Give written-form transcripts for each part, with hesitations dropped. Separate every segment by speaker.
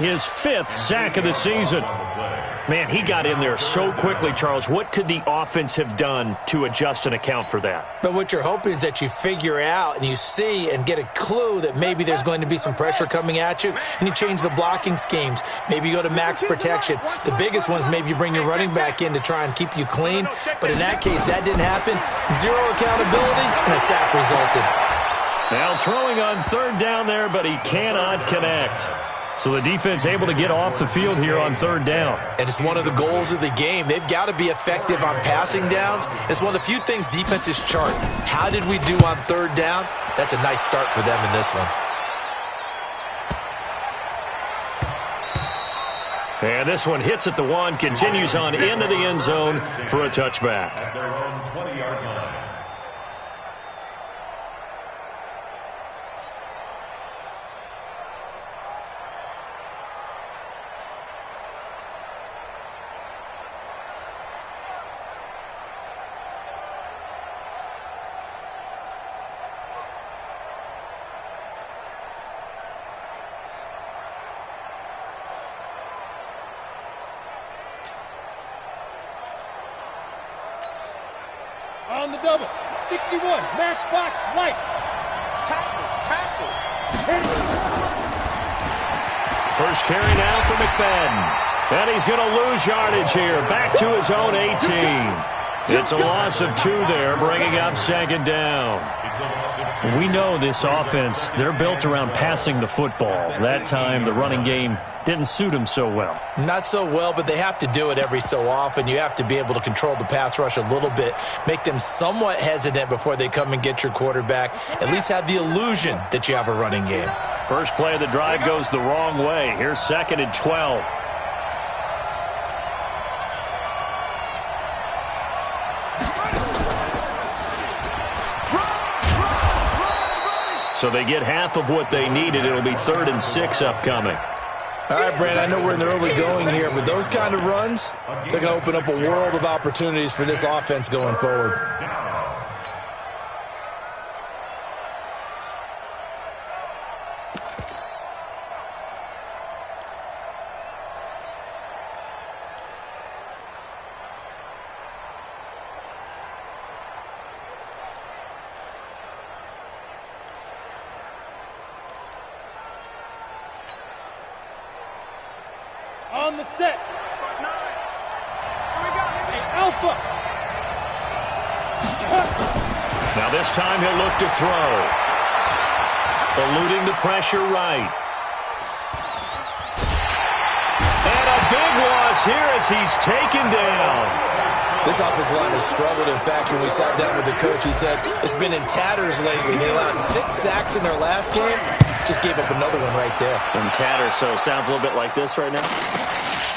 Speaker 1: His 5th sack of the season. Man, he got in there so quickly, Charles. What could the offense have done to adjust and account for that?
Speaker 2: But what you're hoping is that you figure out and you see and get a clue that maybe there's going to be some pressure coming at you, and you change the blocking schemes. Maybe you go to max protection. The biggest one is maybe you bring your running back in to try and keep you clean. But in that case, that didn't happen. Zero accountability, and a sack resulted.
Speaker 1: Now throwing on 3rd down there, but he cannot connect. So the defense able to get off the field here on 3rd down.
Speaker 2: And it's one of the goals of the game. They've got to be effective on passing downs. It's one of the few things defenses chart. How did we do on 3rd down? That's a nice start for them in this one.
Speaker 1: And this one hits at the 1, continues on into the end zone for a touchback.
Speaker 3: At their own 20-yard line.
Speaker 4: On the double, 61, matchbox, lights. Tackles.
Speaker 1: First carry now for McFadden. And he's going to lose yardage here. Back to his own 18. It's a loss of 2 there, bringing up 2nd down. We know this offense, they're built around passing the football. That time, the running game didn't suit him so well.
Speaker 2: Not so well, but they have to do it every so often. You have to be able to control the pass rush a little bit, make them somewhat hesitant before they come and get your quarterback. At least have the illusion that you have a running game.
Speaker 1: First play of the drive goes the wrong way. Here's 2nd and 12. So they get half of what they needed. It'll be 3rd and 6 upcoming.
Speaker 2: All right, Brand, I know we're in the early going here, but those kind of runs, they're going to open up a world of opportunities for this offense going forward.
Speaker 4: On the set. Alpha.
Speaker 1: Now this time he'll look to throw. Eluding the pressure right. And a big loss here as he's taken down.
Speaker 2: This offensive line has struggled. In fact, when we sat down with the coach, he said it's been in tatters lately. They allowed 6 sacks in their last game. Just gave up another one right there.
Speaker 1: In tatters, so sounds a little bit like this right now.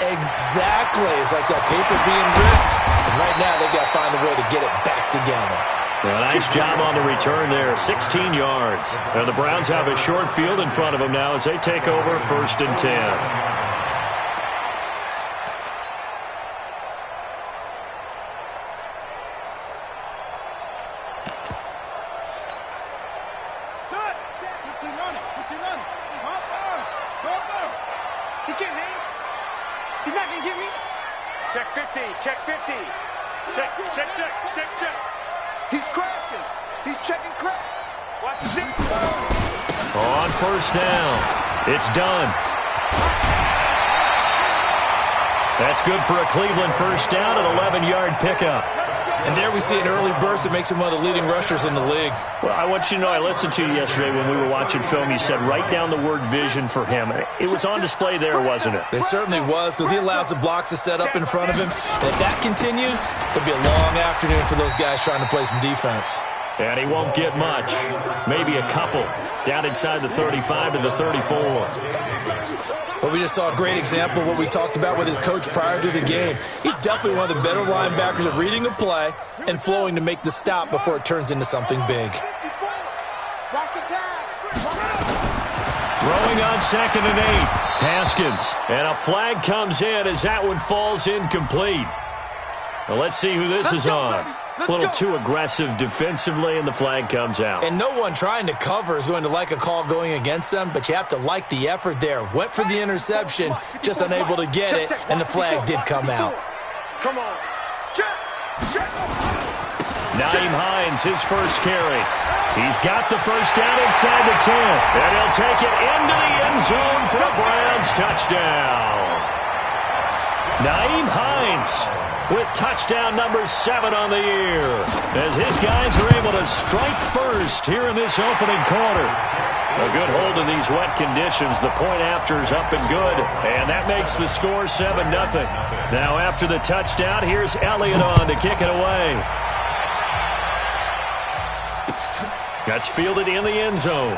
Speaker 2: Exactly. It's like that paper being ripped. And right now, they've got to find a way to get it back together.
Speaker 1: Well, nice job on the return there. 16 yards. And the Browns have a short field in front of them now as they take over 1st and 10.
Speaker 5: Check 50. Check. He's crashing. He's checking crash. Watch the zip.
Speaker 1: On 1st down. It's done. That's good for a Cleveland 1st down, an 11-yard pickup.
Speaker 2: And there we see an early burst that makes him one of the leading rushers in the league.
Speaker 1: Well, I want you to know, I listened to you yesterday when we were watching film. You said write down the word vision for him. It was on display there, wasn't it?
Speaker 2: It certainly was, because he allows the blocks to set up in front of him. And if that continues, it'll be a long afternoon for those guys trying to play some defense.
Speaker 1: And he won't get much. Maybe a couple. Down inside the 35 to the 34.
Speaker 2: Well, we just saw a great example of what we talked about with his coach prior to the game. He's definitely one of the better linebackers at reading a play and flowing to make the stop before it turns into something big.
Speaker 1: Throwing on 2nd and 8. Haskins. And a flag comes in as that one falls incomplete. Well, let's see who this is on. A little too aggressive defensively, and the flag comes out.
Speaker 2: And no one trying to cover is going to like a call going against them, but you have to like the effort there. Went for the interception, just unable to get it, and the flag did come out.
Speaker 5: Come on.
Speaker 1: Nyheim Hines, his first carry. He's got the first down inside the 10, and he'll take it into the end zone for a Browns touchdown. Nyheim Hines with touchdown number 7 on the year, as his guys are able to strike first here in this opening quarter. A good hold in these wet conditions. The point after is up and good, and that makes the score 7-0. Now after the touchdown, here's Elliott on to kick it away. That's fielded in the end zone.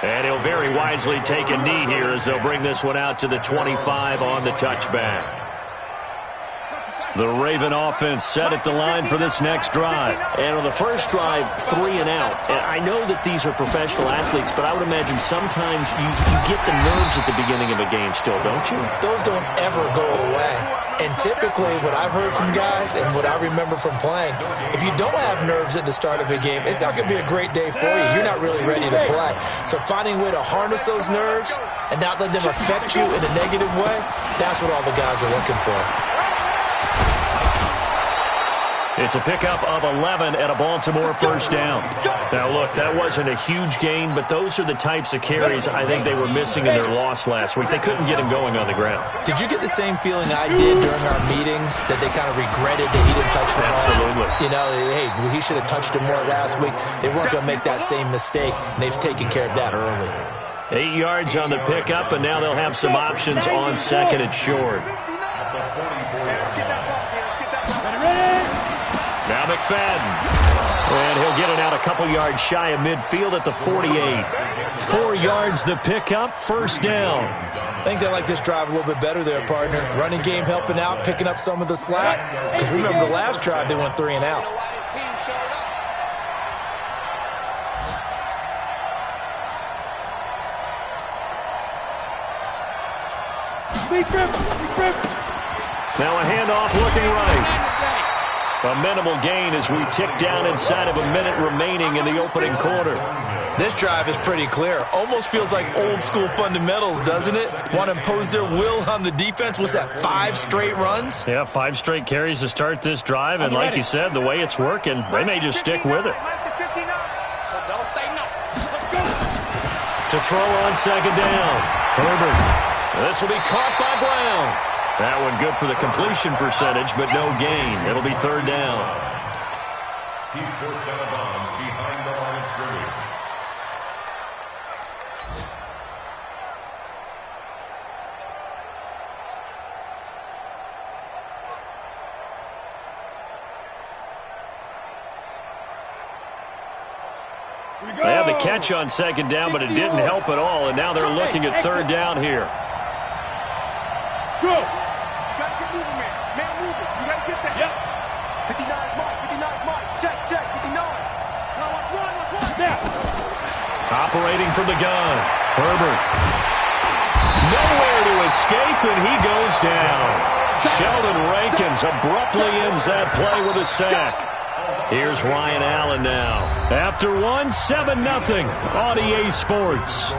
Speaker 1: And he'll very wisely take a knee here as they'll bring this one out to the 25 on the touchback. The Raven offense set at the line for this next drive.
Speaker 6: And on the first drive, 3 and out. And I know that these are professional athletes, but I would imagine sometimes you get the nerves at the beginning of a game still, don't you?
Speaker 2: Those don't ever go away. And typically what I've heard from guys and what I remember from playing, if you don't have nerves at the start of a game, it's not going to be a great day for you. You're not really ready to play. So finding a way to harness those nerves and not let them affect you in a negative way, that's what all the guys are looking for.
Speaker 1: It's a pickup of 11 and a Baltimore first down. Now, look, that wasn't a huge gain, but those are the types of carries I think they were missing in their loss last week. They couldn't get him going on the ground.
Speaker 2: Did you get the same feeling I did during our meetings, that they kind of regretted that he didn't touch the ball?
Speaker 1: Absolutely.
Speaker 2: You know, hey, he should have touched him more last week. They weren't going to make that same mistake, and they've taken care of that early.
Speaker 1: 8 yards on the pickup, and now they'll have some options on second and short. Now McFadden. And he'll get it out a couple yards shy of midfield at the 48. 4 yards the pickup, first down.
Speaker 2: I think they like this drive a little bit better there, partner. Running game helping out, picking up some of the slack. Because remember, the last drive they went 3 and out.
Speaker 1: Now a handoff looking right. A minimal gain as we tick down inside of a minute remaining in the opening quarter.
Speaker 2: This drive is pretty clear. Almost feels like old school fundamentals, doesn't it? Want to impose their will on the defense. Was that 5 straight runs?
Speaker 1: Yeah, 5 straight carries to start this drive. And like you said, the way it's working, they may just stick with it. To throw on second down. Herbert. This will be caught by Brown. That one good for the completion percentage, but no gain. It'll be third down.
Speaker 3: He's forced out of bounds behind the line of scrimmage.
Speaker 1: They had the catch on second down, but it didn't help at all, and now they're looking at third down here.
Speaker 4: Go!
Speaker 5: You got to get moving, man. Man moving. You got to get that.
Speaker 4: Yep.
Speaker 5: 59's mark. 59's mark. Check, 59. Now watch one.
Speaker 4: Now.
Speaker 1: Operating from the gun. Herbert. Nowhere to escape, and he goes down. Sheldon Rankins abruptly ends that play with a sack. Here's Ryan Allen now. After one, 7-0 on EA Sports.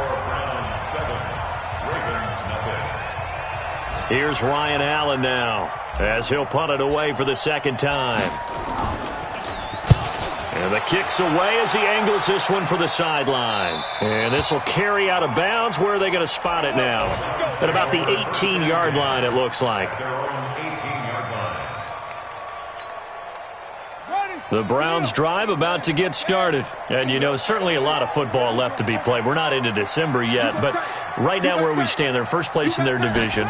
Speaker 1: Here's Ryan Allen now as he'll punt it away for the second time. And the kick's away as he angles this one for the sideline. And this will carry out of bounds. Where are they going to spot it now? At about the 18-yard line, it looks like. The Browns drive about to get started. And, you know, certainly a lot of football left to be played. We're not into December yet, but right now where we stand, they're first place in their division.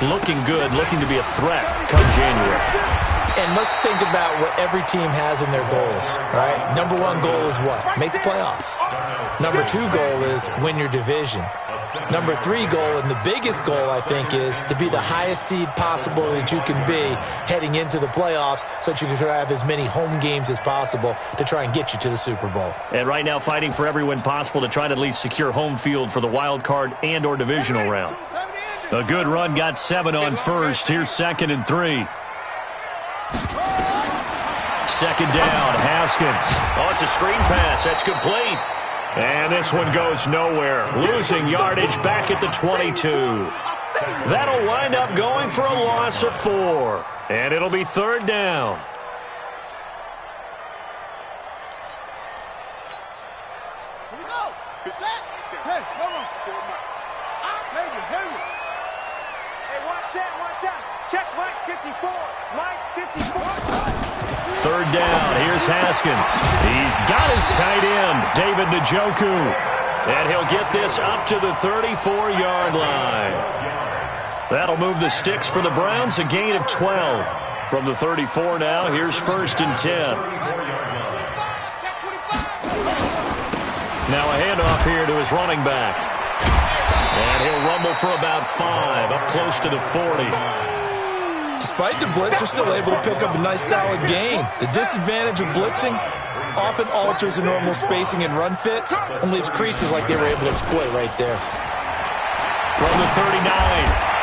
Speaker 1: Looking good, looking to be a threat come January.
Speaker 2: And let's think about what every team has in their goals, right? Number 1 goal is what? Make the playoffs. Number 2 goal is win your division. Number 3 goal, and the biggest goal, I think, is to be the highest seed possible that you can be heading into the playoffs so that you can try to have as many home games as possible to try and get you to the Super Bowl.
Speaker 1: And right now fighting for every win possible to try to at least secure home field for the wild card and or divisional round. A good run got 7 on first. Here's 2nd and 3. second down. Haskins. Oh, it's a screen pass. That's complete. And this one goes nowhere. Losing yardage back at the 22. That'll wind up going for a loss of 4. And it'll be third down.
Speaker 5: Here we go. Set. Hey, no. Hey, watch that. Check Mike 54. Mike 54.
Speaker 1: Third down. Here's Haskins. He's got his tight end, David Njoku. And he'll get this up to the 34-yard line. That'll move the sticks for the Browns, a gain of 12. From the 34 now, here's first and 10. Now a handoff here to his running back. And he'll rumble for about 5, up close to the 40.
Speaker 2: Despite the blitz, they're still able to pick up a nice, solid gain. The disadvantage of blitzing often alters the normal spacing and run fits and leaves creases like they were able to exploit right there.
Speaker 1: From the 39,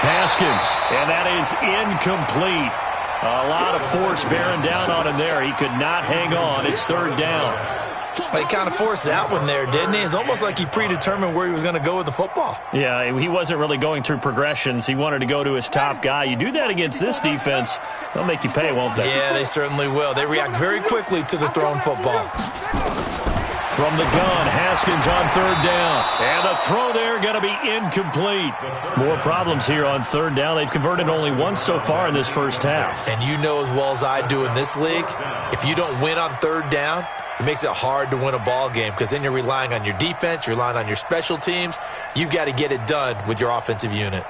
Speaker 1: Haskins, and that is incomplete. A lot of force bearing down on him there. He could not hang on. It's third down.
Speaker 2: But he kind of forced that one there, didn't he? It's almost like he predetermined where he was going to go with the football.
Speaker 1: Yeah, he wasn't really going through progressions. He wanted to go to his top guy. You do that against this defense, they'll make you pay, won't they?
Speaker 2: Yeah, they certainly will. They react very quickly to the thrown football.
Speaker 1: From the gun, Haskins on third down. And the throw there going to be incomplete. More problems here on third down. They've converted only once so far in this first half.
Speaker 2: And you know as well as I do in this league, if you don't win on third down, it makes it hard to win a ball game because then you're relying on your defense, you're relying on your special teams. You've got to get it done with your offensive unit.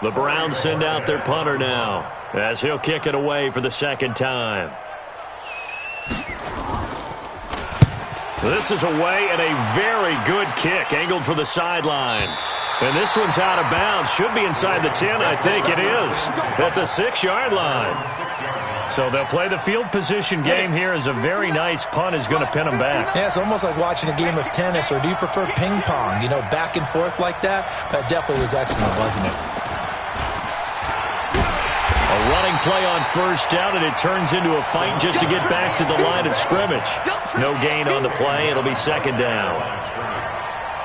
Speaker 1: The Browns send out their punter now as he'll kick it away for the second time. This is away and a very good kick, angled for the sidelines. And this one's out of bounds. Should be inside the 10, I think it is, at the 6-yard line. So they'll play the field position game here as a very nice punt is going to pin them back.
Speaker 2: Yeah, it's almost like watching a game of tennis, or do you prefer ping pong? You know, back and forth like that? That definitely was excellent, wasn't it?
Speaker 1: A running play on first down, and it turns into a fight just to get back to the line of scrimmage. No gain on the play. It'll be second down.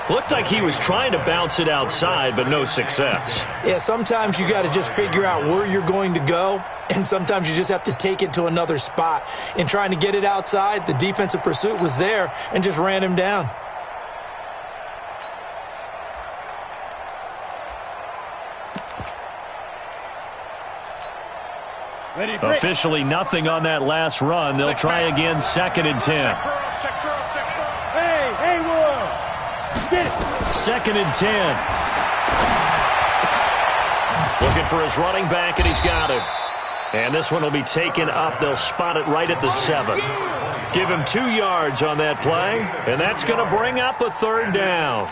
Speaker 1: Looked like he was trying to bounce it outside, but no success.
Speaker 2: Yeah, sometimes you got to just figure out where you're going to go, and sometimes you just have to take it to another spot. In trying to get it outside, the defensive pursuit was there and just ran him down.
Speaker 1: Officially nothing on that last run. They'll try again, second and 10.
Speaker 4: Hey, Will. Get it.
Speaker 1: Second and 10. Looking for his running back, and he's got it. And this one will be taken up. They'll spot it right at the 7. Give him 2 yards on that play, and that's going to bring up a third down.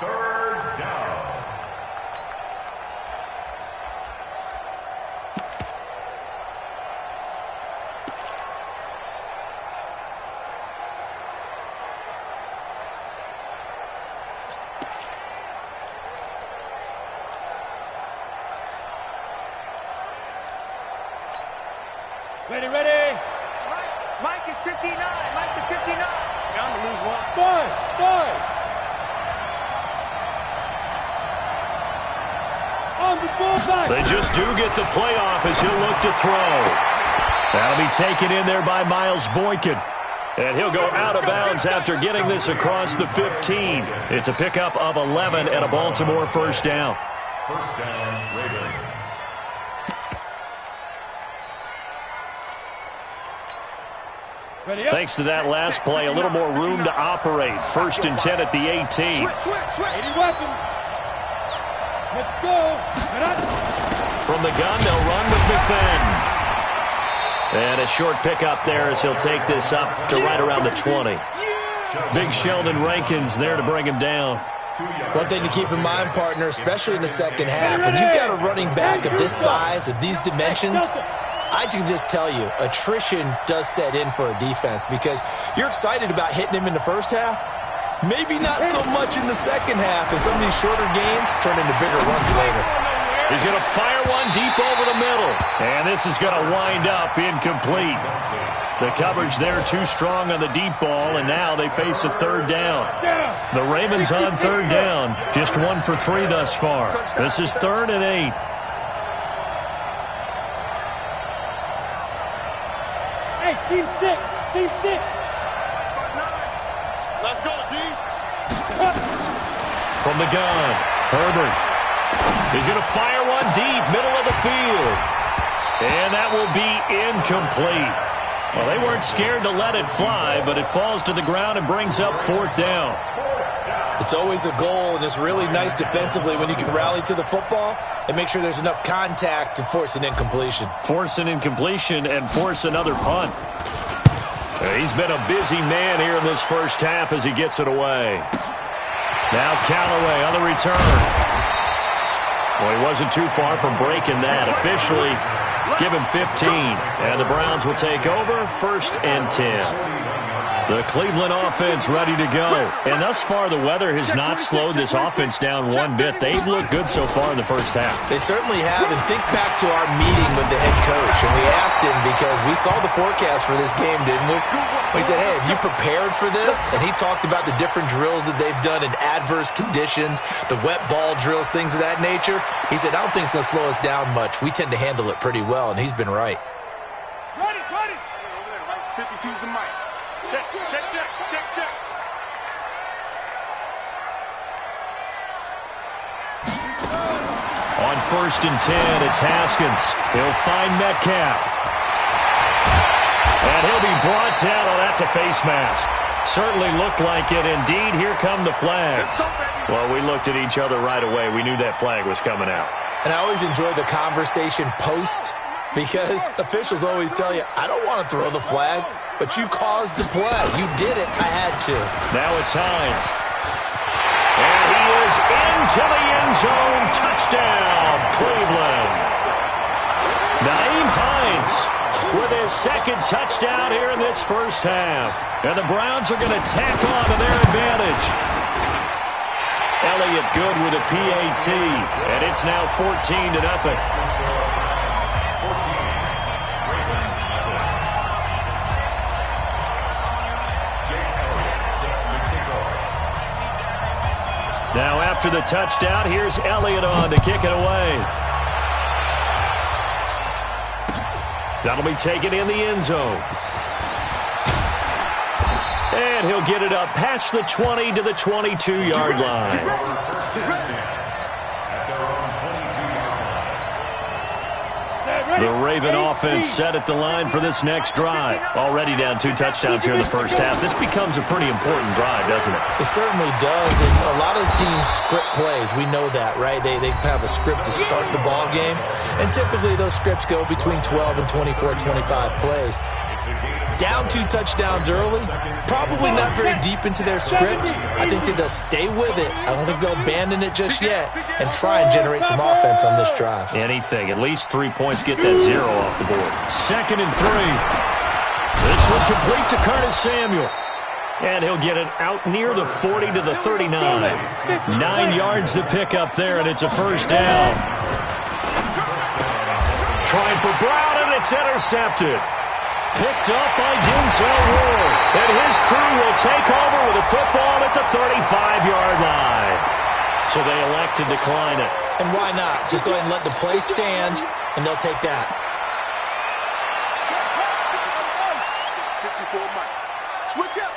Speaker 4: Ready.
Speaker 5: Mike is 59. Mike is 59. Bound to lose one.
Speaker 4: Five. On the fullback.
Speaker 1: They just do get the playoff as he'll look to throw. That'll be taken in there by Miles Boykin. And he'll go out of bounds after getting this across the 15. It's a pickup of 11 and a Baltimore first down.
Speaker 3: First down, Raiders.
Speaker 1: Thanks to that last play, a little more room to operate. First and 10 at the 18.
Speaker 4: 80 weapon. Let's go.
Speaker 1: From the gun, they'll run with McFadden. And a short pickup there as he'll take this up to right around the 20. Big Sheldon Rankins there to bring him down.
Speaker 2: One thing to keep in mind, partner, especially in the second half, when you've got a running back of this size, of these dimensions, I can just tell you, attrition does set in for a defense because you're excited about hitting him in the first half. Maybe not so much in the second half, and some of these shorter gains turn into bigger runs later.
Speaker 1: He's going to fire one deep over the middle. And this is going to wind up incomplete. The coverage there too strong on the deep ball, and now they face a third down. The Ravens on third down, just 1 for 3 thus far. This is 3rd and 8.
Speaker 4: Hey, team 6. Team 6.
Speaker 5: Let's go, D.
Speaker 1: From the gun, Herbert. He's going to fire one deep, middle of the field. And that will be incomplete. Well, they weren't scared to let it fly, but it falls to the ground and brings up 4th down.
Speaker 2: It's always a goal, and it's really nice defensively when you can rally to the football and make sure there's enough contact to force an incompletion.
Speaker 1: Force an incompletion and force another punt. He's been a busy man here in this first half as he gets it away. Now Callaway on the return. Well, he wasn't too far from breaking that. Officially, give him 15. And the Browns will take over, 1st and 10. The Cleveland offense ready to go. And thus far, the weather has not slowed this offense down one bit. They've looked good so far in the first half.
Speaker 2: They certainly have. And think back to our meeting with the head coach. And we asked him, because we saw the forecast for this game, didn't we? We said, hey, have you prepared for this? And he talked about the different drills that they've done in adverse conditions, the wet ball drills, things of that nature. He said, I don't think it's going to slow us down much. We tend to handle it pretty well, and he's been right.
Speaker 5: Ready. Over there, right? 52's the mic. Check.
Speaker 1: On 1st and 10, it's Haskins. He'll find Metcalf. And he'll be brought down. Oh, that's a face mask. Certainly looked like it. Indeed, here come the flags. Well, we looked at each other right away. We knew that flag was coming out.
Speaker 2: And I always enjoy the conversation post, because officials always tell you, I don't want to throw the flag, but you caused the play. You did it. I had to.
Speaker 1: Now it's Hines. And he is into the end zone. Touchdown, Cleveland. Naeem Hines with his 2nd touchdown here in this first half. And the Browns are going to tack on to their advantage. Elliott good with a PAT. And it's now 14-0. Now after the touchdown, here's Elliott on to kick it away. That'll be taken in the end zone. And he'll get it up past the 20 to the 22-yard line. The Raven offense set at the line for this next drive. Already down 2 touchdowns here in the first half. This becomes a pretty important drive, doesn't it?
Speaker 2: It certainly does. And a lot of the teams script plays. We know that, right? They have a script to start the ball game. And typically those scripts go between 12 and 24, 25 plays. Down 2 touchdowns early, probably not very deep into their script. I think that they'll stay with it. I don't think they'll abandon it just yet and try and generate some offense on this drive.
Speaker 1: Anything. At least 3 points, get that 0 off the board. 2nd and 3. This one complete to Curtis Samuel. And he'll get it out near the 40 to the 39. 9 yards to pick up there, and it's a first down. Trying for Brown, and it's intercepted. Picked up by Denzel Ward. And his crew will take over with a football at the 35-yard line. So they elect to decline it.
Speaker 2: And why not? Just go ahead and let the play stand, and they'll take that.
Speaker 5: 54 Mike. Switch up.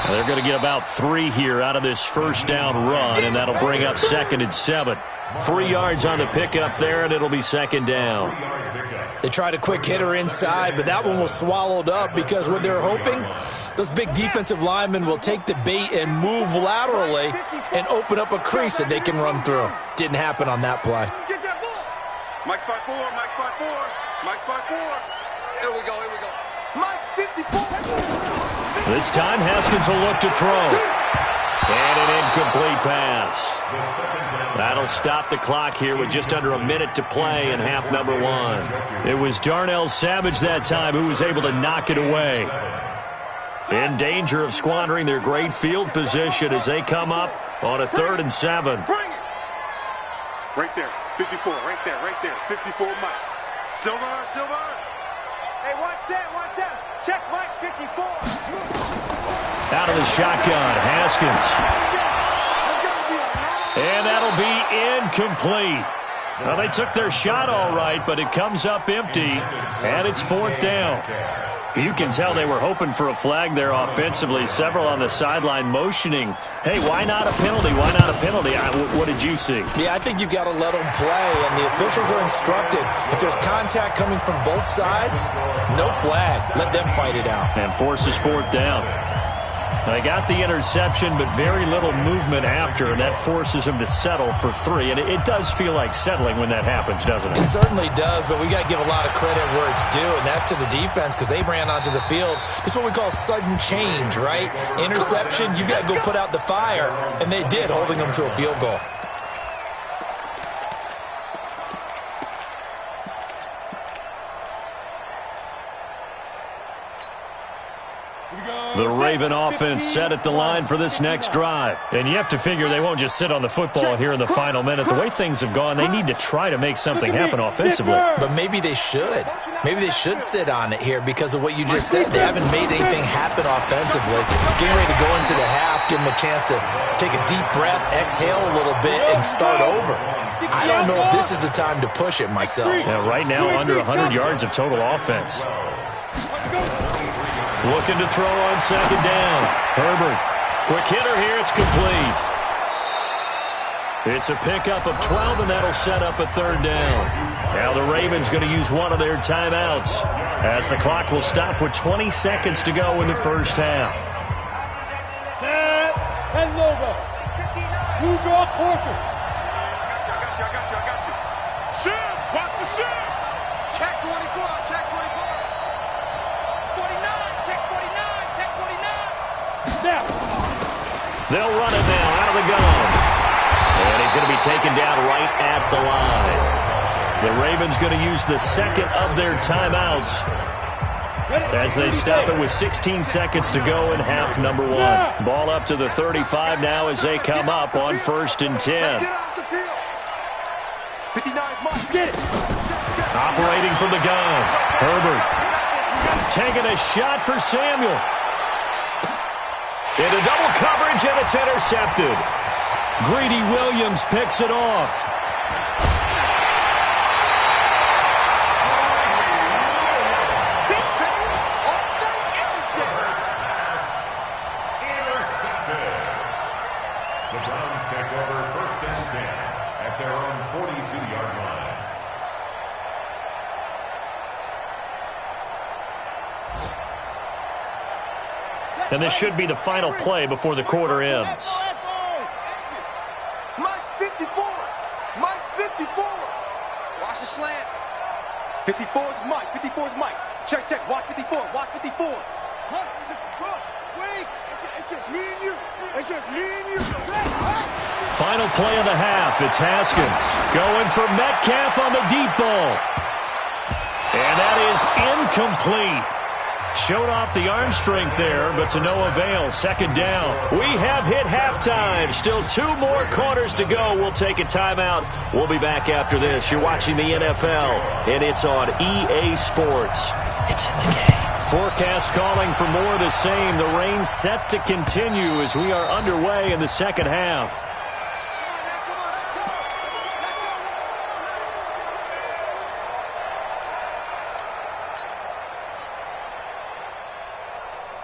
Speaker 1: They're going to get about 3 here out of this first down run, and that'll bring up 2nd and 7. 3 yards on the pickup there, and it'll be 2nd down.
Speaker 2: They tried a quick hitter inside, but that one was swallowed up because what they're hoping, those big defensive linemen will take the bait and move laterally and open up a crease that they can run through. Didn't happen on that play.
Speaker 5: Get that ball. Mike spot 4. Here we go. Mike's 54.
Speaker 1: This time, Haskins will look to throw. And an incomplete pass. That'll stop the clock here with just under a minute to play in half number 1. It was Darnell Savage that time who was able to knock it away. in danger of squandering their great field position as they come up on a 3rd and 7.
Speaker 5: Bring it. Right there. 54. Right there. Right there. 54, Mike. Silver.
Speaker 4: Hey, 1-7. Check Mike, 54.
Speaker 1: Out of the shotgun, Haskins. And that'll be incomplete. Well, they took their shot all right, but it comes up empty, and it's 4th down. You can tell they were hoping for a flag there offensively. Several on the sideline motioning, hey, why not a penalty? Why not a penalty? What did you see?
Speaker 2: Yeah, I think you've got to let them play, and the officials are instructed. If there's contact coming from both sides, no flag. Let them fight it out.
Speaker 1: And forces 4th down. They got the interception, but very little movement after, and that forces them to settle for 3. And it does feel like settling when that happens, doesn't it?
Speaker 2: It certainly does, but we got to give a lot of credit where it's due, and that's to the defense because they ran onto the field. It's what we call sudden change, right? Interception, you got to go put out the fire, and they did, holding them to a field goal.
Speaker 1: The Raven offense set at the line for this next drive. And you have to figure they won't just sit on the football here in the final minute. The way things have gone, they need to try to make something happen offensively.
Speaker 2: But maybe they should. Maybe they should sit on it here because of what you just said. They haven't made anything happen offensively. Getting ready to go into the half, give them a chance to take a deep breath, exhale a little bit, and start over. I don't know if this is the time to push it myself.
Speaker 1: Yeah, right now, under 100 yards of total offense. Looking to throw on 2nd down. Herbert. Quick hitter here. It's complete. It's a pickup of 12, and that'll set up a 3rd down. Now the Ravens going to use one of their timeouts as the clock will stop with 20 seconds to go in the first half.
Speaker 4: Set. 10 logo. You draw quarters.
Speaker 5: I got you. Shift. Watch the shift. Check 24. Check 24.
Speaker 4: 49. Check 49. Check 49. Snap.
Speaker 1: They'll run it now out of the gun. And he's going to be taken down right at the line. The Ravens going to use the second of their timeouts as they stop it with 16 seconds to go in half number 1. Ball up to the 35 now as they come up on 1st and 10.
Speaker 5: Get off the field. 59, Mike.
Speaker 4: Get it.
Speaker 1: Operating from the gun. Herbert taking a shot for Samuel. Into double coverage, and it's intercepted. Greedy Williams picks it off.
Speaker 3: Intercepted. The Browns take over 1st and 10 at their own 42-yard line.
Speaker 1: And this should be the final play before the quarter ends.
Speaker 5: Mike's 54. Mike's 54. Watch the slant. 54 is Mike. 54 is Mike. Check. Watch 54. Watch 54. Mike, it's just good. Wait. It's just me and you. It's just me and you.
Speaker 1: Final play of the half. It's Haskins going for Metcalf on the deep ball. And that is incomplete. Showed off the arm strength there, but to no avail. 2nd down. We have hit halftime. Still 2 more quarters to go. We'll take a timeout. We'll be back after this. You're watching the NFL, and it's on EA Sports. It's in the game. Forecast calling for more of the same. The rain set to continue as we are underway in the second half.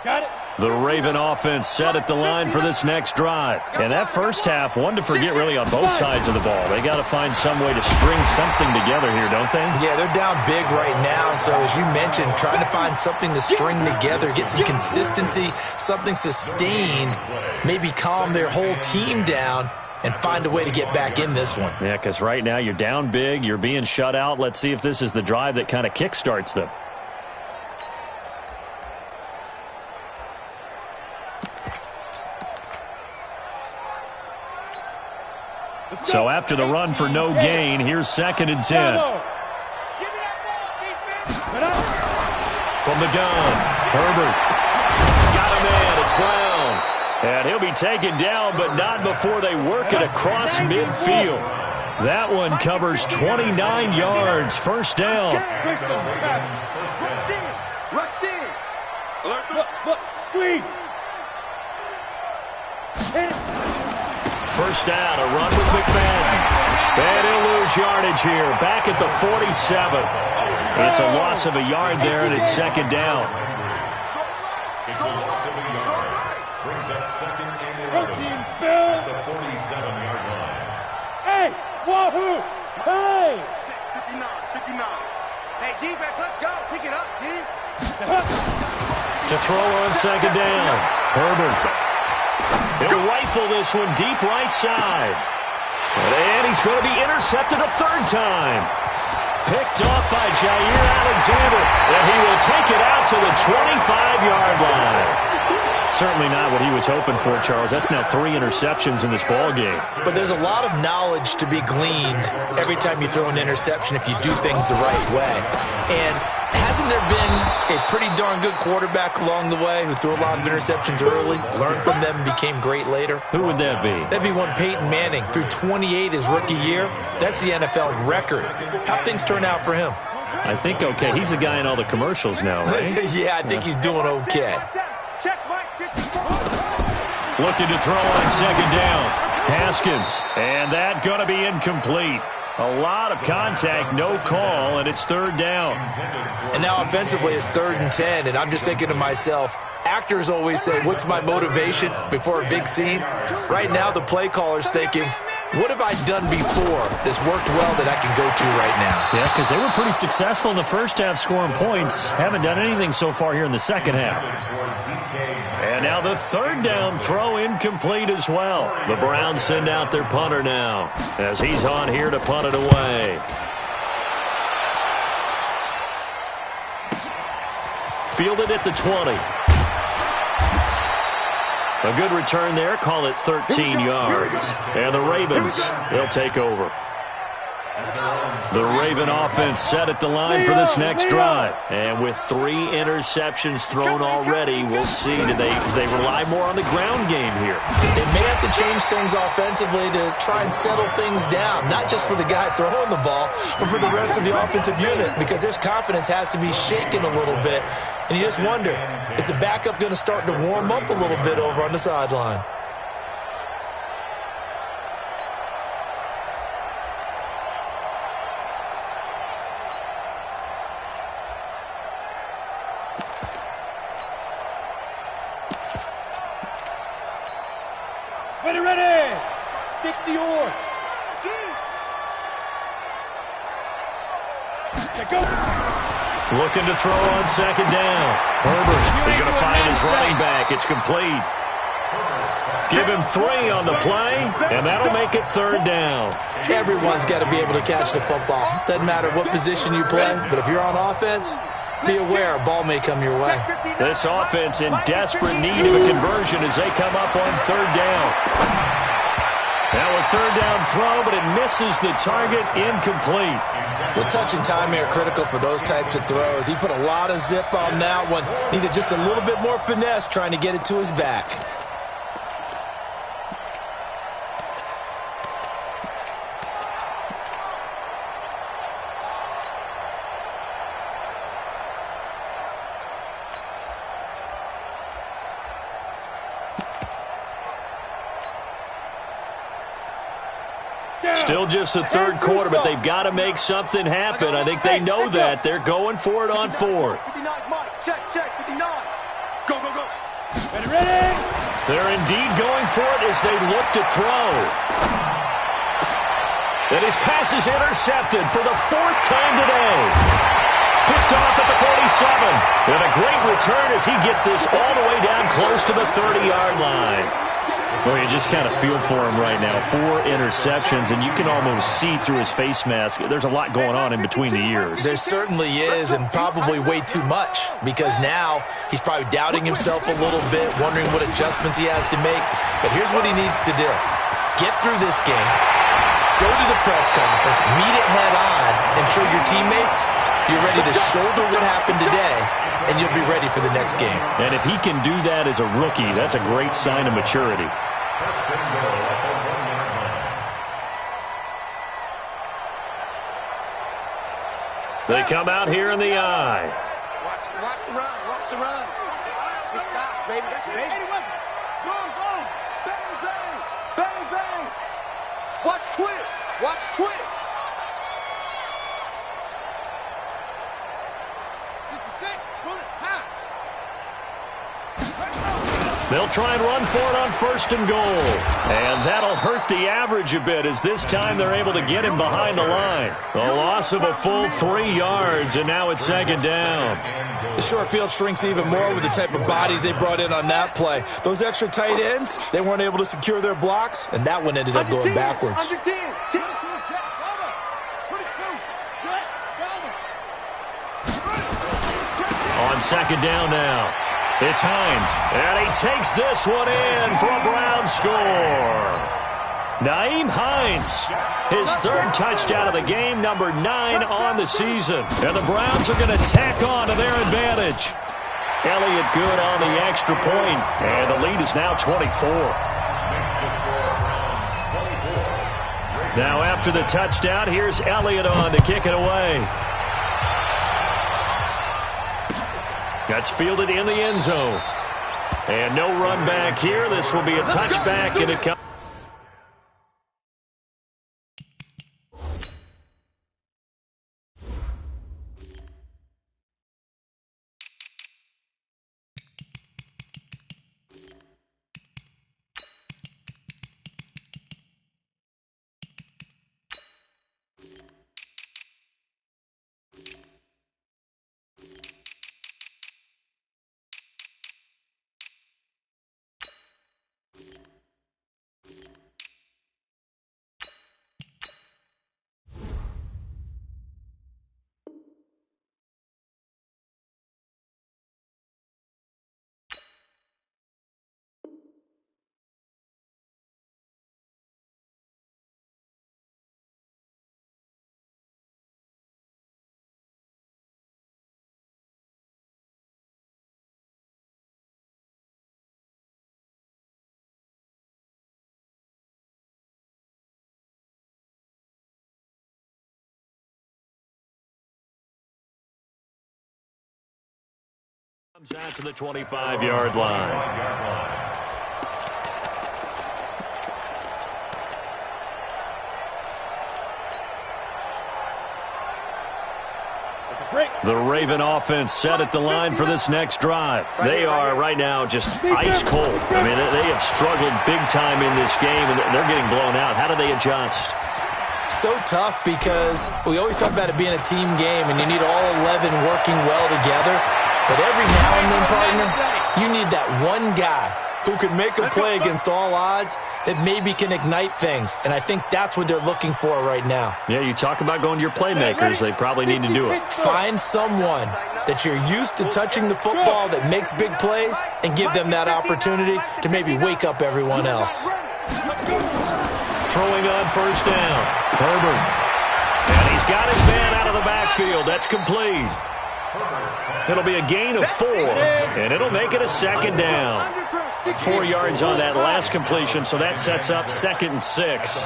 Speaker 4: Got it.
Speaker 1: The Raven offense set at the line for this next drive. And that first half, one to forget really on both sides of the ball. They got to find some way to string something together here, don't they?
Speaker 2: Yeah, they're down big right now. So as you mentioned, trying to find something to string together, get some consistency, something sustained, maybe calm their whole team down and find a way to get back in this one.
Speaker 1: Yeah, because right now you're down big, you're being shut out. Let's see if this is the drive that kind of kickstarts them. So after the run for no gain, here's 2nd and 10. From the gun, Herbert got him be taken down, but not before they work it across midfield. That one covers 29 yards. First down.
Speaker 5: Rush in.
Speaker 4: Look, squeeze.
Speaker 1: First down, a run with McFadden. And he'll lose yardage here, back at the 47. It's a loss of a yard there, and it's second down.
Speaker 3: It's a loss of a yard. Brings up second and 11
Speaker 4: Spill.
Speaker 3: at the 47-yard line.
Speaker 4: Hey, wahoo! Hey!
Speaker 5: 59. Hey, defense, let's go. Pick it up, D.
Speaker 1: To throw on second down, Herbert. He'll rifle this one deep right side. And he's going to be intercepted a third time. Picked off by Jair Alexander, and he will take it out to the 25-yard line. Certainly not what he was hoping for, Charles. That's now 3 interceptions in this ball game.
Speaker 2: But there's a lot of knowledge to be gleaned every time you throw an interception if you do things the right way. And hasn't there been a pretty darn good quarterback along the way who threw a lot of interceptions early, learned from them, and became great later?
Speaker 1: Who would that be?
Speaker 2: That'd be one Peyton Manning. Threw 28 his rookie year. That's the NFL record. How'd things turn out for him?
Speaker 1: I think okay. He's the guy in all the commercials now, right?
Speaker 2: Yeah, I think he's doing okay.
Speaker 4: Check Mike 54.
Speaker 1: Looking to throw on second down. Haskins. And that going to be incomplete. A lot of contact, no call, and it's third down.
Speaker 2: And now offensively it's 3rd and 10, and I'm just thinking to myself, actors always say, what's my motivation before a big scene? Right now the play caller's thinking, what have I done before that's worked well that I can go to right now?
Speaker 1: Yeah, because they were pretty successful in the first half scoring points. Haven't done anything so far here in the second half. And now the third down throw incomplete as well. The Browns send out their punter now as he's on here to punt it away. Fielded at the 20. A good return there. Call it 13 yards. And the Ravens, they'll take over. The Raven offense set at the line for this next drive. And with 3 interceptions thrown already, we'll see. Do they rely more on the ground game here?
Speaker 2: They may have to change things offensively to try and settle things down, not just for the guy throwing the ball, but for the rest of the offensive unit, because their confidence has to be shaken a little bit. And you just wonder, is the backup going to start to warm up a little bit over on the sideline?
Speaker 4: Ready! 60 or. Go.
Speaker 1: Looking to throw on second down. Herbert is going to find his running back. It's complete. Give him 3 on the play, and that'll make it third down.
Speaker 2: Everyone's got to be able to catch the football. Doesn't matter what position you play, but if you're on offense, be aware a ball may come your way.
Speaker 1: This offense in desperate need of a conversion as they come up on third down. Now a third down throw, but it misses the target, incomplete.
Speaker 2: Well, touch and time are critical for those types of throws. He put a lot of zip on that one. Needed just a little bit more finesse trying to get it to his back.
Speaker 1: Still just the third quarter, but they've got to make something happen. I think they know that. They're going for it on fourth.
Speaker 5: 59, Mike. Check, 59. Go.
Speaker 4: Ready?
Speaker 1: They're indeed going for it as they look to throw. And his pass is intercepted for the 4th time today. Picked off at the 47. And a great return as he gets this all the way down close to the 30-yard line. Well, you just kind of feel for him right now. 4 interceptions, and you can almost see through his face mask. There's a lot going on in between the ears.
Speaker 2: There certainly is, and probably way too much, because now he's probably doubting himself a little bit, wondering what adjustments he has to make. But here's what he needs to do. Get through this game, go to the press conference, meet it head on, and show your teammates You're ready to shoulder what happened today, and you'll be ready for the next game.
Speaker 1: And if he can do that as a rookie, that's a great sign of maturity.
Speaker 3: First and goal at the 1-yard line.
Speaker 1: They come out here in the eye.
Speaker 5: Watch the run. Watch the run. It's soft, baby. That's baby. Go. Bang, bang. Bang, bang. Watch twist. Watch twist. 66. Pull it. High.
Speaker 1: They'll try and run for it on first and goal. And that'll hurt the average a bit as this time they're able to get him behind the line. A loss of a full 3 yards, and now it's second down.
Speaker 2: The short field shrinks even more with the type of bodies they brought in on that play. Those extra tight ends, they weren't able to secure their blocks, and that one ended up going backwards.
Speaker 5: 110. 22. Jet. Cover. 22. Jet. Cover.
Speaker 1: On second down now. It's Hines, and he takes this one in for a Brown score. Nyheim Hines, his third touchdown of the game, number 9 on the season. And the Browns are going to tack on to their advantage. Elliott good on the extra point, and the lead is now 24. Now after the touchdown, here's Elliott on to kick it away. That's fielded in the end zone. And no run back here. This will be a touchback, and it comes. Comes out to the 25-yard line. The Raven offense set at the line for this next drive. They are right now just ice cold. I mean, they have struggled big time in this game, and they're getting blown out. How do they adjust?
Speaker 2: So tough because we always talk about it being a team game, and you need all 11 working well together. But every now and then, partner, you need that one guy who can make a play against all odds that maybe can ignite things. And I think that's what they're looking for right now.
Speaker 1: Yeah, you talk about going to your playmakers. They probably need to do it.
Speaker 2: Find someone that you're used to touching the football that makes big plays and give them that opportunity to maybe wake up everyone else.
Speaker 1: Throwing on first down. Herbert. And he's got his man out of the backfield. That's complete. It'll be a gain of 4, and it'll make it a second down. 4 yards on that last completion, so that sets up 2nd and 6.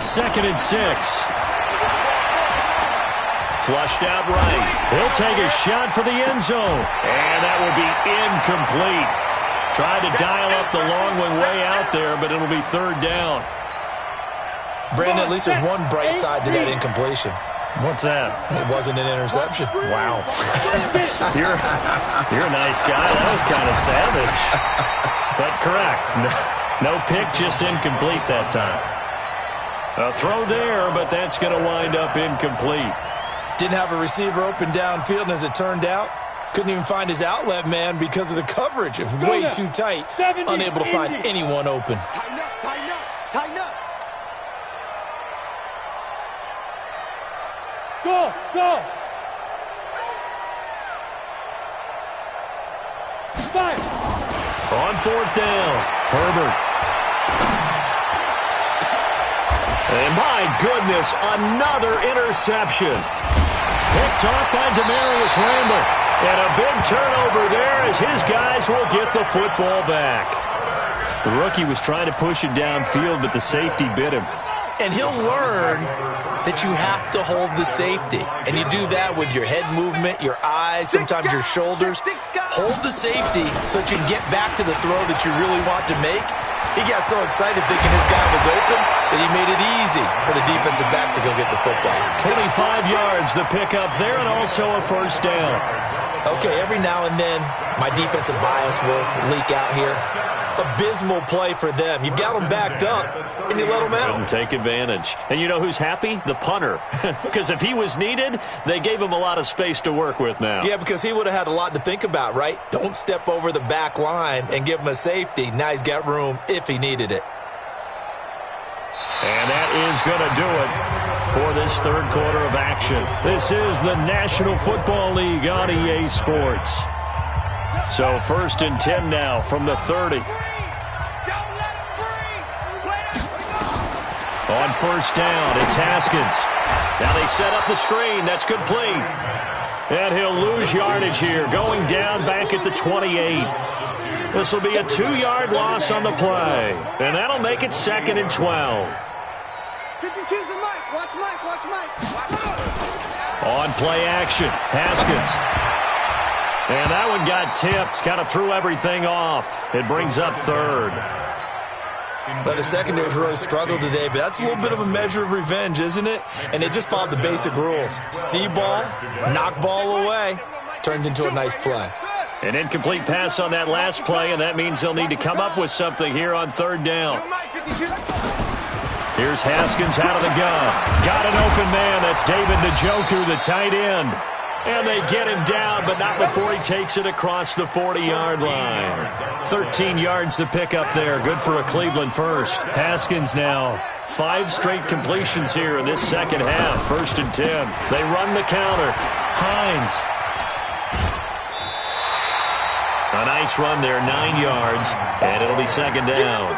Speaker 1: Second and 6. Flushed out right. He'll take a shot for the end zone, and that will be incomplete. Tried to dial up the long one way out there, but it'll be 3rd down.
Speaker 2: Brandon, at least there's one bright side to that incompletion.
Speaker 1: What's that?
Speaker 2: It wasn't an interception.
Speaker 1: Wow. You're a nice guy. That was kind of savage. But correct. No pick, just incomplete that time. A throw there, but that's going to wind up incomplete.
Speaker 2: Didn't have a receiver open downfield, and as it turned out, couldn't even find his outlet man because of the coverage. It was way too tight, unable to find anyone open.
Speaker 5: Tighten up, tighten up, tighten up.
Speaker 4: Go! Fire!
Speaker 1: On 4th down, Herbert. And my goodness, another interception. Picked off by Demarius Randall. And a big turnover there as his guys will get the football back. The rookie was trying to push it downfield, but the safety bit him.
Speaker 2: And he'll learn that you have to hold the safety. And you do that with your head movement, your eyes, sometimes your shoulders. Hold the safety so that you can get back to the throw that you really want to make. He got so excited thinking his guy was open that he made it easy for the defensive back to go get the football.
Speaker 1: 25 yards, the pickup there, and also a first down.
Speaker 2: Okay, every now and then, my defensive bias will leak out here. Abysmal play for them. You've got them backed up, and you let them out.
Speaker 1: Couldn't take advantage. And you know who's happy? The punter. Because if he was needed, they gave him a lot of space to work with now.
Speaker 2: Yeah, because he would have had a lot to think about, right? Don't step over the back line and give him a safety. Now he's got room if he needed it.
Speaker 1: And that is going to do it for this third quarter of action. This is the National Football League on EA Sports. So 1st and 10 now from the 30. On first down, it's Haskins. Now they set up the screen. That's complete. And he'll lose yardage here, going down back at the 28. This will be a 2-yard loss on the play. And that'll make it 2nd and 12.
Speaker 5: 52's and Mike. Watch Mike. Watch Mike.
Speaker 1: On play action, Haskins. And that one got tipped. Kind of threw everything off. It brings up 3rd.
Speaker 2: But the secondary's really struggled today, but that's a little bit of a measure of revenge, isn't it? And they just followed the basic rules. See ball, knock ball away. Turned into a nice play.
Speaker 1: An incomplete pass on that last play, and that means they'll need to come up with something here on 3rd down. Here's Haskins out of the gun. Got an open man. That's David Njoku, the tight end. And they get him down, but not before he takes it across the 40-yard line. 13 yards to pick up there. Good for a Cleveland first. Haskins now. 5 straight completions here in this second half. 1st and 10. They run the counter. Hines. A nice run there, 9 yards, and it'll be 2nd down.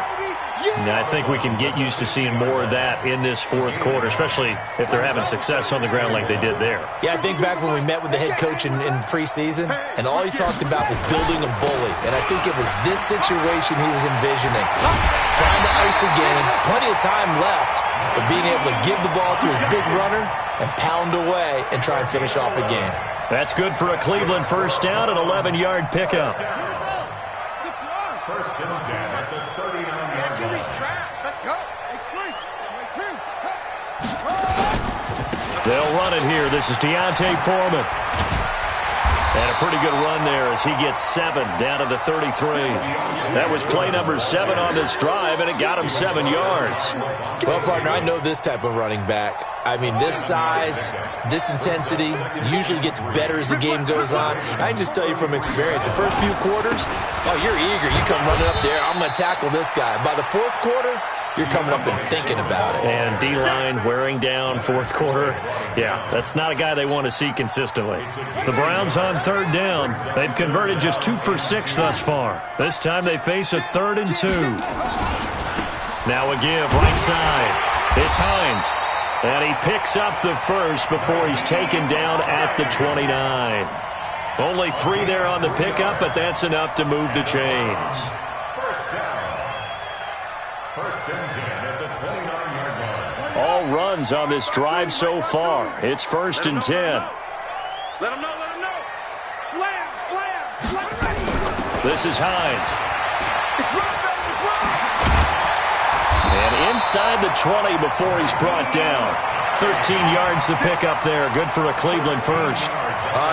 Speaker 1: Now, I think we can get used to seeing more of that in this 4th quarter, especially if they're having success on the ground like they did there.
Speaker 2: Yeah, I think back when we met with the head coach in preseason, and all he talked about was building a bully. And I think it was this situation he was envisioning. Trying to ice a game, plenty of time left, but being able to give the ball to his big runner and pound away and try and finish off a game.
Speaker 1: That's good for a Cleveland first down, an 11-yard pickup.
Speaker 3: 1st and 10 at the 39-yard line.
Speaker 5: Let's go.
Speaker 1: They'll run it here. This is Deontay Foreman. And a pretty good run there as he gets 7 down to the 33. That was play number 7 on this drive, and it got him 7 yards.
Speaker 2: Well, partner, I know this type of running back. I mean, this size, this intensity usually gets better as the game goes on. I can just tell you from experience, the first few quarters, oh, you're eager. You come running up there, I'm going to tackle this guy. By the 4th quarter, you're coming up and thinking about it.
Speaker 1: And D-line wearing down 4th quarter. Yeah, that's not a guy they want to see consistently. The Browns on 3rd down. They've converted just 2 for 6 thus far. This time they face a 3rd and 2. Now a give right side. It's Hines. And he picks up the first before he's taken down at the 29. Only 3 there on the pickup, but that's enough to move the chains.
Speaker 3: 1st and 10 at the 29-yard line.
Speaker 1: All runs on this drive so far. It's 1st and 10.
Speaker 5: Let him know. Slam.
Speaker 1: This is Hines.
Speaker 5: It's run, baby. It's run.
Speaker 1: And inside the 20 before he's brought down. 13 yards to pick up there. Good for a Cleveland first.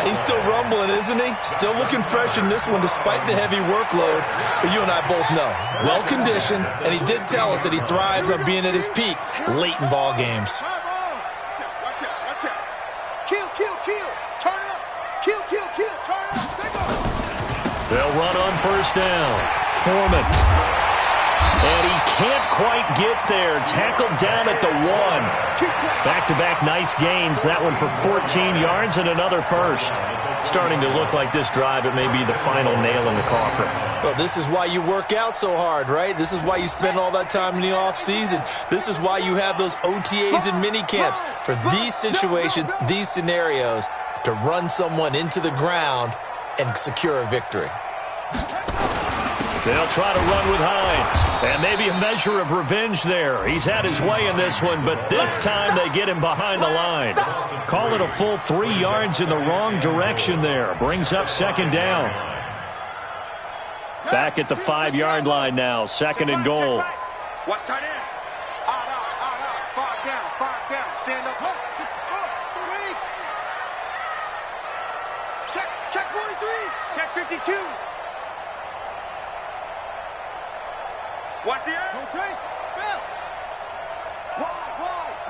Speaker 2: He's still rumbling, isn't he? Still looking fresh in this one despite the heavy workload. But you and I both know, well-conditioned, and he did tell us that he thrives on being at his peak late in ball games.
Speaker 5: Watch out. Kill. Turn it up. Kill. Turn it up. Take off.
Speaker 1: They'll run on first down. Foreman. And he can't quite get there. Tackled down at the 1. Back-to-back nice gains. That one for 14 yards and another first. Starting to look like this drive, it may be the final nail in the coffin.
Speaker 2: Well, this is why you work out so hard, right? This is why you spend all that time in the offseason. This is why you have those OTAs and mini camps for these situations, these scenarios, to run someone into the ground and secure a victory.
Speaker 1: They'll try to run with Hines. And maybe a measure of revenge there. He's had his way in this one, but this time they get him behind the line. Call it a full 3 yards in the wrong direction there. Brings up second down. Back at the 5-yard line now. Second and goal.
Speaker 5: Watch tight end. Out. 5 down. Stand up. Check 43. Check 52. Watch the end. Rotate. Spell.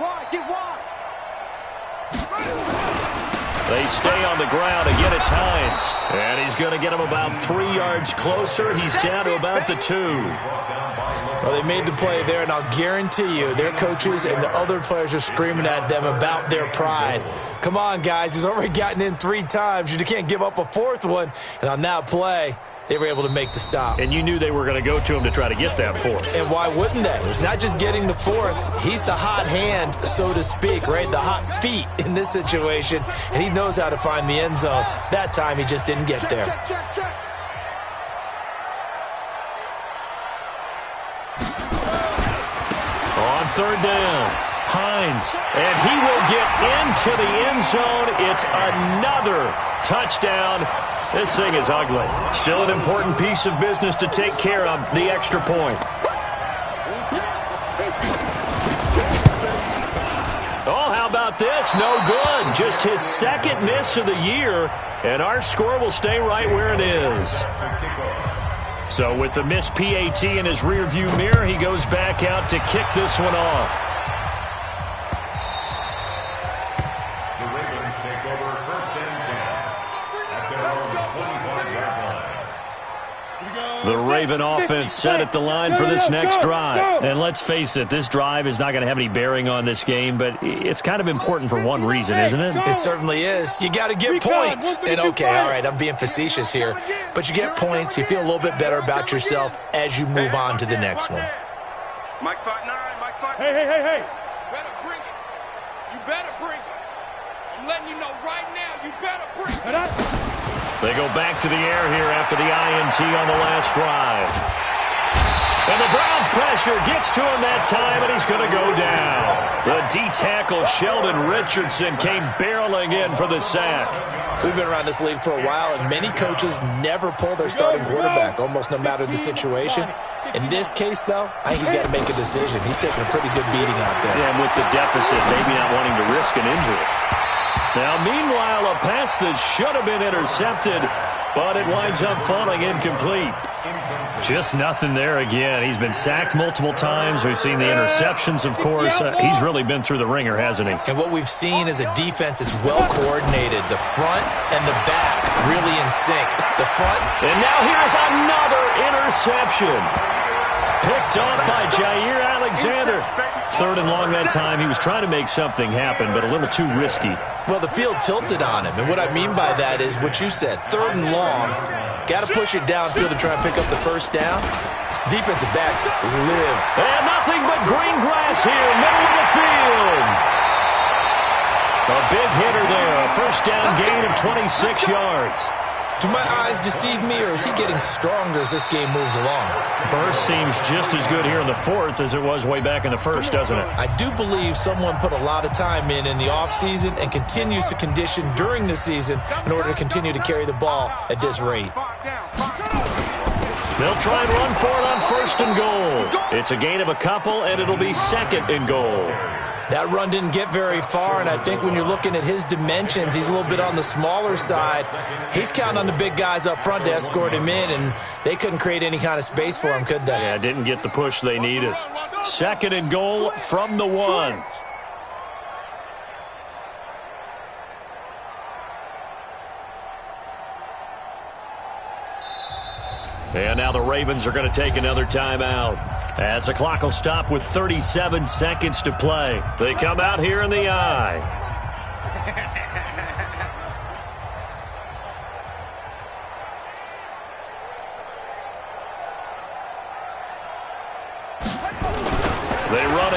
Speaker 5: Wide. Get wide.
Speaker 1: They stay on the ground. Again, it's Hines. And he's going to get him about 3 yards closer. He's down to about the 2.
Speaker 2: Well, they made the play there, and I'll guarantee you their coaches and the other players are screaming at them about their pride. Come on, guys. He's already gotten in 3 times. You can't give up a 4th one. And on that play, they were able to make the stop.
Speaker 1: And you knew they were going to go to him to try to get that 4th.
Speaker 2: And why wouldn't they? It's not just getting the 4th. He's the hot hand, so to speak, right? The hot feet in this situation. And he knows how to find the end zone. That time, he just didn't get there.
Speaker 5: Check.
Speaker 1: On 3rd down, Hines. And he will get into the end zone. It's another touchdown. This thing is ugly. Still an important piece of business to take care of, the extra point. Oh, how about this? No good. Just his 2nd miss of the year, and our score will stay right where it is. So with the missed PAT in his rearview mirror, he goes back out to kick this one off. The Raven offense set at the line for this next drive. And let's face it, this drive is not going to have any bearing on this game, but it's kind of important for one reason, isn't it?
Speaker 2: It certainly is. You got to get points. And okay, all right, I'm being facetious here, but you get points, you feel a little bit better about yourself as you move on to the next one.
Speaker 5: Mike 5'9", Mike 5'9".
Speaker 4: Hey. Better bring it. You better bring it. I'm letting you know right now, you better bring it.
Speaker 1: They go back to the air here after the INT on the last drive. And the Browns pressure gets to him that time, and he's going to go down. The D-tackle Sheldon Richardson came barreling in for the sack.
Speaker 2: We've been around this league for a while, and many coaches never pull their starting quarterback, almost no matter the situation. In this case, though, I think he's got to make a decision. He's taking a pretty good beating out there.
Speaker 1: Yeah, and with the deficit, maybe not wanting to risk an injury. Now, meanwhile, a pass that should have been intercepted, but it winds up falling incomplete. Just nothing there again. He's been sacked multiple times. We've seen the interceptions, of course. He's really been through the ringer, hasn't he?
Speaker 2: And what we've seen is a defense that's well coordinated. The front and the back really in sync. The front.
Speaker 1: And now here's another interception. Picked off by Jair Alexander. 3rd and long that time. He was trying to make something happen, but a little too risky.
Speaker 2: Well, the field tilted on him. And what I mean by that is what you said. 3rd and long. Got to push it downfield to try and pick up the first down. Defensive backs live.
Speaker 1: And nothing but green grass here, middle of the field. A big hitter there. A first down gain of 26 yards.
Speaker 2: Do my eyes deceive me, or is he getting stronger as this game moves along?
Speaker 1: Burst seems just as good here in the 4th as it was way back in the 1st, doesn't it?
Speaker 2: I do believe someone put a lot of time in the offseason and continues to condition during the season in order to continue to carry the ball at this rate.
Speaker 1: They'll try and run for it on 1st and goal. It's a gain of a couple, and it'll be 2nd and goal.
Speaker 2: That run didn't get very far, and I think when you're looking at his dimensions, he's a little bit on the smaller side. He's counting on the big guys up front to escort him in, and they couldn't create any kind of space for him, could they?
Speaker 1: Yeah, didn't get the push they needed. 2nd and goal from the 1. And now the Ravens are going to take another timeout, as the clock will stop with 37 seconds to play. They come out here in the I.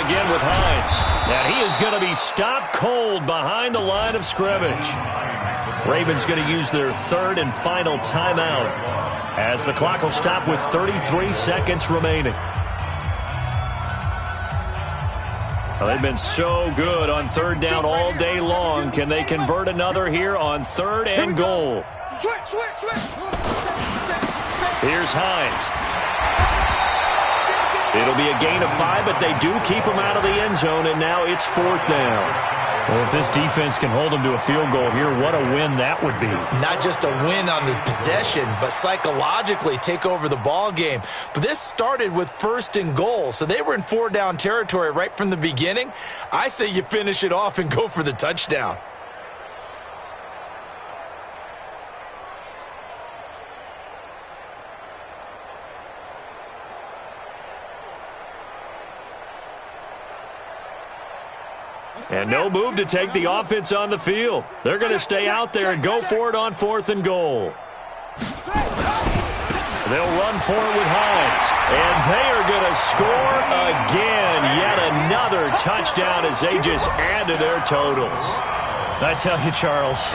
Speaker 1: again with Hines. And he is going to be stopped cold behind the line of scrimmage. Ravens going to use their third and final timeout as the clock will stop with 33 seconds remaining. Well, they've been so good on third down all day long. Can they convert another here on third and goal? Here's Hines. It'll be a gain of 5, but they do keep him out of the end zone, and now it's fourth down. Well, if this defense can hold them to a field goal here, what a win that would be. Not just a win on the possession, but psychologically take over the ball game. But this started with first and goal, so they were in four-down territory right from the beginning. I say you finish it off and go for the touchdown. And no move to take the offense on the field. They're going to stay out there and go for it on fourth and goal. They'll run for it with Hines. And they are going to score again. Yet another touchdown as they just add to their totals. I tell you, Charles,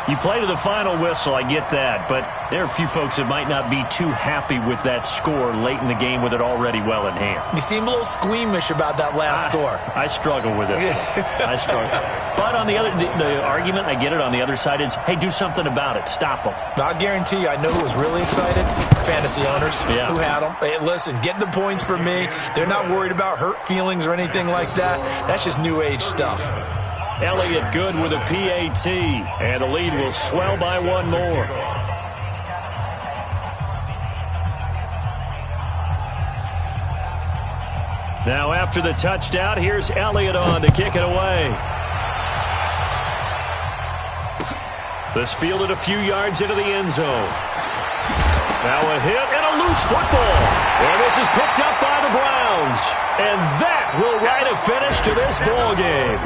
Speaker 1: you play to the final whistle, I get that, but there are a few folks that might not be too happy with that score late in the game with it already well in hand. You seem a little squeamish about that last score. I struggle with it. I struggle. But on the other, the argument, I get it, on the other side is, hey, do something about it. Stop them. I'll guarantee you, I know who was really excited. Fantasy owners who had them. Hey, listen, get the points for me. They're not worried about hurt feelings or anything like that. That's just new age stuff. Elliott good with a PAT, and the lead will swell by one more. Now after the touchdown, here's Elliott on to kick it away. This fielded a few yards into the end zone. Now a hit and a loose football. And this is picked up by the Browns. And that will write a finish to this ball game.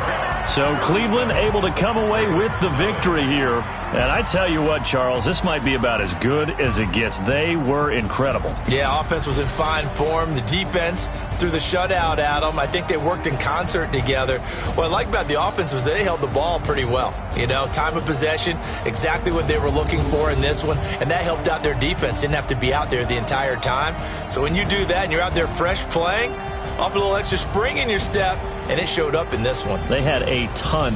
Speaker 1: So Cleveland able to come away with the victory here. And I tell you what, Charles, this might be about as good as it gets. They were incredible. Yeah, offense was in fine form. The defense threw the shutout at them. I think they worked in concert together. What I like about the offense was that they held the ball pretty well. You know, time of possession, exactly what they were looking for in this one. And that helped out their defense. Didn't have to be out there the entire time. So when you do that and you're out there fresh playing, off a little extra spring in your step, and it showed up in this one. They had a ton